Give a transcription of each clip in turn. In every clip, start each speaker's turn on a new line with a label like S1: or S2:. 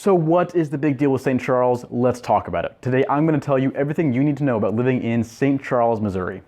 S1: So what is the big deal with St. Charles? Let's talk about it. Today I'm going to tell you everything you need to know about living in St. Charles, Missouri.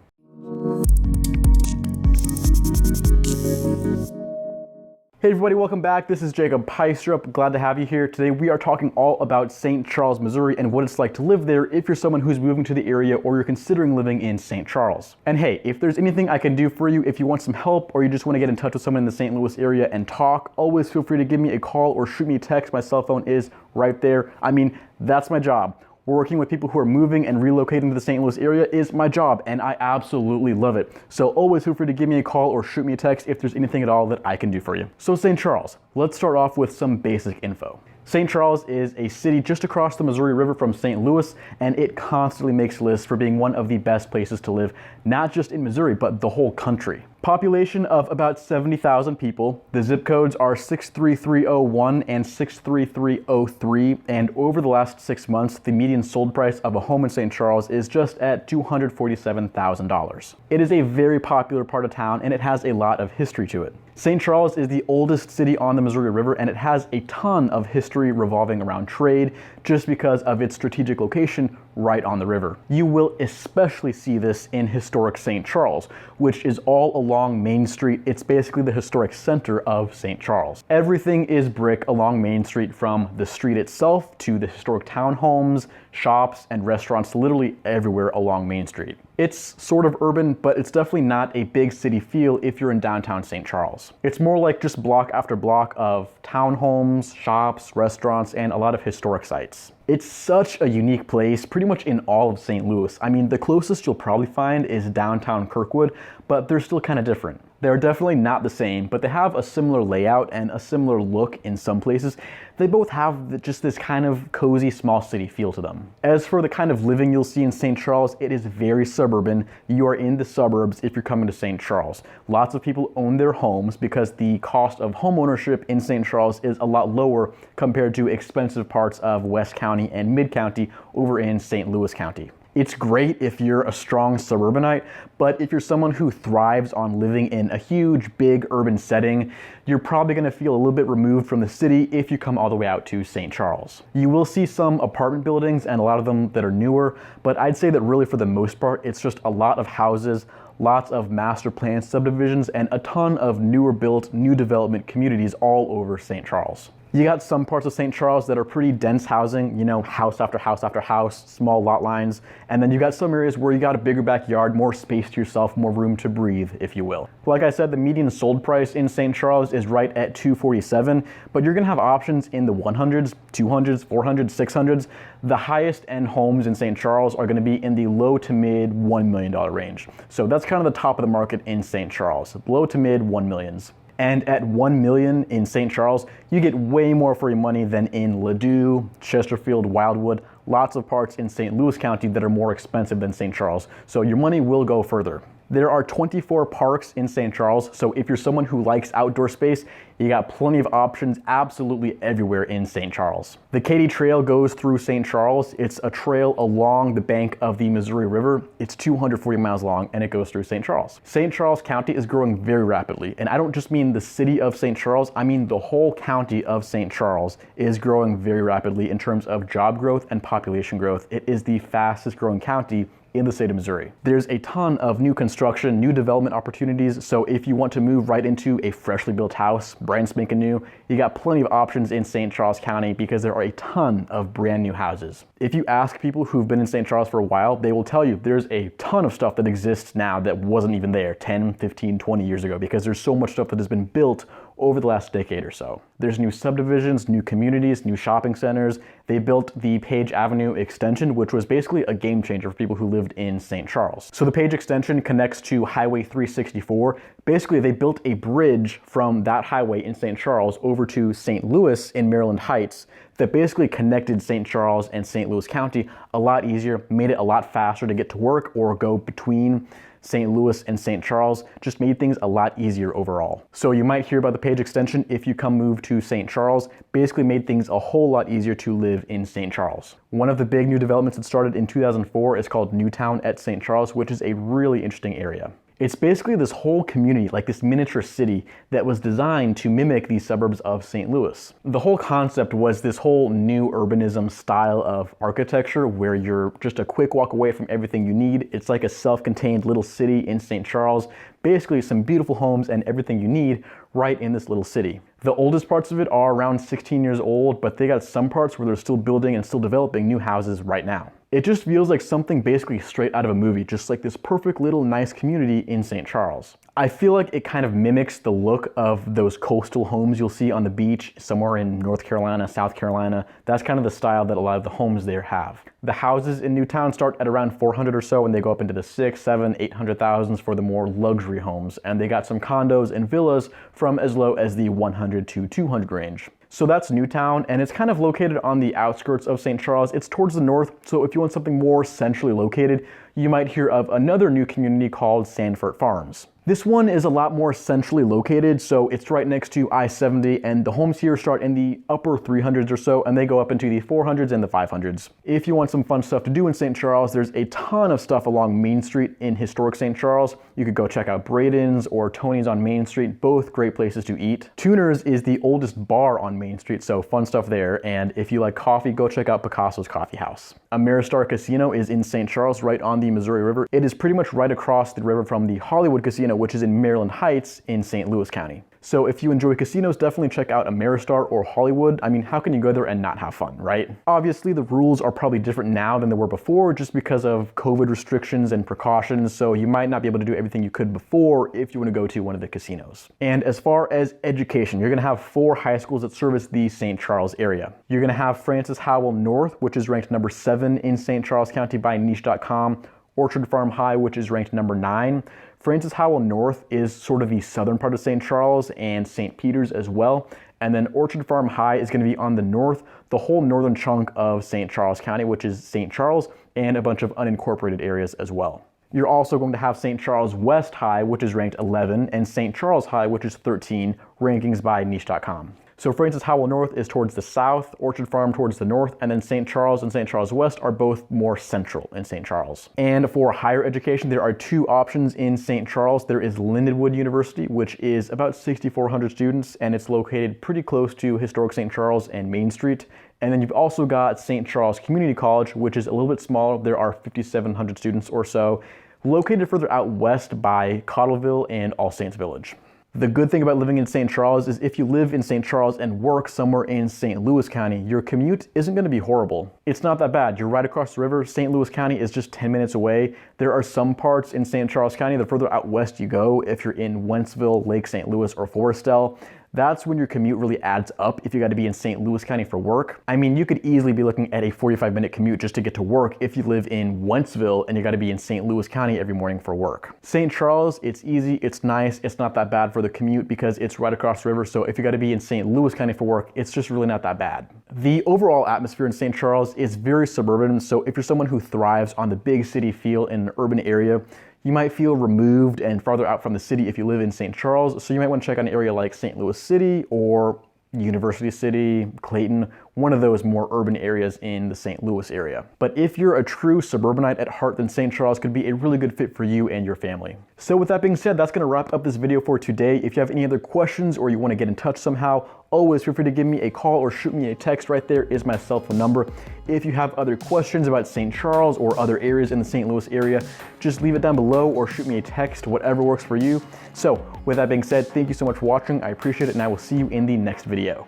S1: Hey everybody, welcome back. This is Jacob Peistrup. Glad to have you here. Today we are talking all about St. Charles, Missouri and what it's like to live there if you're someone who's moving to the area or you're considering living in St. Charles. And hey, if there's anything I can do for you, if you want some help or you just want to get in touch with someone in the St. Louis area and talk, always feel free to give me a call or shoot me a text. My cell phone is right there. I mean, that's my job. Working with people who are moving and relocating to the St. Louis area is my job, and I absolutely love it. So always feel free to give me a call or shoot me a text if there's anything at all that I can do for you. So St. Charles, let's start off with some basic info. St. Charles is a city just across the Missouri River from St. Louis, and it constantly makes lists for being one of the best places to live, not just in Missouri, but the whole country. Population of about 70,000 people. The zip codes are 63301 and 63303, and over the last 6 months, the median sold price of a home in St. Charles is just at $247,000. It is a very popular part of town, and it has a lot of history to it. St. Charles is the oldest city on the Missouri River, and it has a ton of history revolving around trade just because of its strategic location right on the river. You will especially see this in historic St. Charles, which is all along Main Street. It's basically the historic center of St. Charles. Everything is brick along Main Street, from the street itself to the historic townhomes, shops, and restaurants literally everywhere along Main Street. It's sort of urban, but it's definitely not a big city feel if you're in downtown St. Charles. It's more like just block after block of townhomes, shops, restaurants, and a lot of historic sites. It's such a unique place pretty much in all of St. Louis. I mean, the closest you'll probably find is downtown Kirkwood, but they're still kind of different. They're definitely not the same, but they have a similar layout and a similar look in some places. They both have just this kind of cozy small city feel to them. As for the kind of living you'll see in St. Charles, it is very suburban. You are in the suburbs if you're coming to St. Charles. Lots of people own their homes because the cost of home ownership in St. Charles is a lot lower compared to expensive parts of West County and Mid County over in St. Louis County. It's great if you're a strong suburbanite, but if you're someone who thrives on living in a huge, big urban setting, you're probably going to feel a little bit removed from the city if you come all the way out to St. Charles. You will see some apartment buildings and a lot of them that are newer, but I'd say that really for the most part, it's just a lot of houses, lots of master plan subdivisions, and a ton of newer built, new development communities all over St. Charles. You got some parts of St. Charles that are pretty dense housing, you know, house after house after house, small lot lines. And then you got some areas where you got a bigger backyard, more space to yourself, more room to breathe, if you will. Like I said, the median sold price in St. Charles is right at $247, but you're gonna have options in the 100s, 200s, 400s, 600s. The highest end homes in St. Charles are gonna be in the low to mid $1 million range. So that's kind of the top of the market in St. Charles, low to mid 1 millions. And at $1 million in St. Charles, you get way more for your money than in Ladue, Chesterfield, Wildwood, lots of parts in St. Louis County that are more expensive than St. Charles. So your money will go further. There are 24 parks in St. Charles, so if you're someone who likes outdoor space, you got plenty of options absolutely everywhere in St. Charles. The Katy Trail goes through St. Charles. It's a trail along the bank of the Missouri River. It's 240 miles long and it goes through St. Charles. St. Charles County is growing very rapidly, and I don't just mean the city of St. Charles, I mean the whole county of St. Charles is growing very rapidly in terms of job growth and population growth. It is the fastest growing county in the state of Missouri. There's a ton of new construction, new development opportunities, so if you want to move right into a freshly built house, brand spanking new, you got plenty of options in St. Charles County because there are a ton of brand new houses. If you ask people who've been in St. Charles for a while, they will tell you there's a ton of stuff that exists now that wasn't even there 10, 15, 20 years ago because there's so much stuff that has been built over the last decade or so. There's new subdivisions, new communities, new shopping centers. They built the Page Avenue extension, which was basically a game changer for people who lived in St. Charles. So the Page extension connects to Highway 364. Basically, they built a bridge from that highway in St. Charles over to St. Louis in Maryland Heights that basically connected St. Charles and St. Louis County a lot easier, made it a lot faster to get to work or go between St. Louis and St. Charles, just made things a lot easier overall. So you might hear about the Page extension if you come move to St. Charles, basically made things a whole lot easier to live in St. Charles. One of the big new developments that started in 2004 is called Newtown at St. Charles, which is a really interesting area. It's basically this whole community, like this miniature city that was designed to mimic the suburbs of St. Louis. The whole concept was this whole new urbanism style of architecture where you're just a quick walk away from everything you need. It's like a self-contained little city in St. Charles. Basically some beautiful homes and everything you need right in this little city. The oldest parts of it are around 16 years old, but they got some parts where they're still building and still developing new houses right now. It just feels like something basically straight out of a movie, just like this perfect little nice community in St. Charles. I feel like it kind of mimics the look of those coastal homes you'll see on the beach somewhere in North Carolina, South Carolina. That's kind of the style that a lot of the homes there have. The houses in Newtown start at around 400 or so, and they go up into the 6, 7, 800,000s for the more luxury homes. And they got some condos and villas from as low as the 100 to 200 range. So that's Newtown, and it's kind of located on the outskirts of St. Charles. It's towards the north, so if you want something more centrally located, you might hear of another new community called Sanford Farms. This one is a lot more centrally located, so it's right next to I-70, and the homes here start in the upper 300s or so, and they go up into the 400s and the 500s. If you want some fun stuff to do in St. Charles, there's a ton of stuff along Main Street in historic St. Charles. You could go check out Braden's or Tony's on Main Street, both great places to eat. Tuner's is the oldest bar on Main Street, so fun stuff there, and if you like coffee, go check out Picasso's Coffee House. Ameristar Casino is in St. Charles, right on the Missouri River. It is pretty much right across the river from the Hollywood Casino, which is in Maryland Heights in St. Louis County. So if you enjoy casinos, definitely check out Ameristar or Hollywood. I mean, how can you go there and not have fun, right? Obviously, the rules are probably different now than they were before just because of COVID restrictions and precautions, so you might not be able to do everything you could before if you want to go to one of the casinos. And as far as education, you're going to have 4 high schools that service the St. Charles area. You're going to have Francis Howell North, which is ranked number 7 in St. Charles County by niche.com, Orchard Farm High, which is ranked number 9. Francis Howell North is sort of the southern part of St. Charles and St. Peter's as well. And then Orchard Farm High is going to be on the north, the whole northern chunk of St. Charles County, which is St. Charles and a bunch of unincorporated areas as well. You're also going to have St. Charles West High, which is ranked 11, and St. Charles High, which is 13, rankings by niche.com. So Francis Howell North is towards the south, Orchard Farm towards the north, and then St. Charles and St. Charles West are both more central in St. Charles. And for higher education, there are 2 options in St. Charles. There is Lindenwood University, which is about 6,400 students, and it's located pretty close to historic St. Charles and Main Street. And then you've also got St. Charles Community College, which is a little bit smaller. There are 5,700 students or so, located further out west by Cottleville and All Saints Village. The good thing about living in St. Charles is if you live in St. Charles and work somewhere in St. Louis County, your commute isn't going to be horrible. It's not that bad. You're right across the river. St. Louis County is just 10 minutes away. There are some parts in St. Charles County, the further out west you go, if you're in Wentzville, Lake St. Louis, or Forestell, that's when your commute really adds up if you got to be in St. Louis County for work. I mean, you could easily be looking at a 45-minute commute just to get to work if you live in Wentzville and you got to be in St. Louis County every morning for work. St. Charles, it's easy, it's nice, it's not that bad for the commute because it's right across the river, so if you got to be in St. Louis County for work, it's just really not that bad. The overall atmosphere in St. Charles is very suburban, so if you're someone who thrives on the big city feel in an urban area, you might feel removed and farther out from the city if you live in St. Charles, so you might want to check out an area like St. Louis City or University City, Clayton, one of those more urban areas in the St. Louis area. But if you're a true suburbanite at heart, then St. Charles could be a really good fit for you and your family. So with that being said, that's going to wrap up this video for today. If you have any other questions or you want to get in touch somehow, always feel free to give me a call or shoot me a text. Right there is my cell phone number. If you have other questions about St. Charles or other areas in the St. Louis area, just leave it down below or shoot me a text, whatever works for you. So with that being said, thank you so much for watching. I appreciate it, and I will see you in the next video.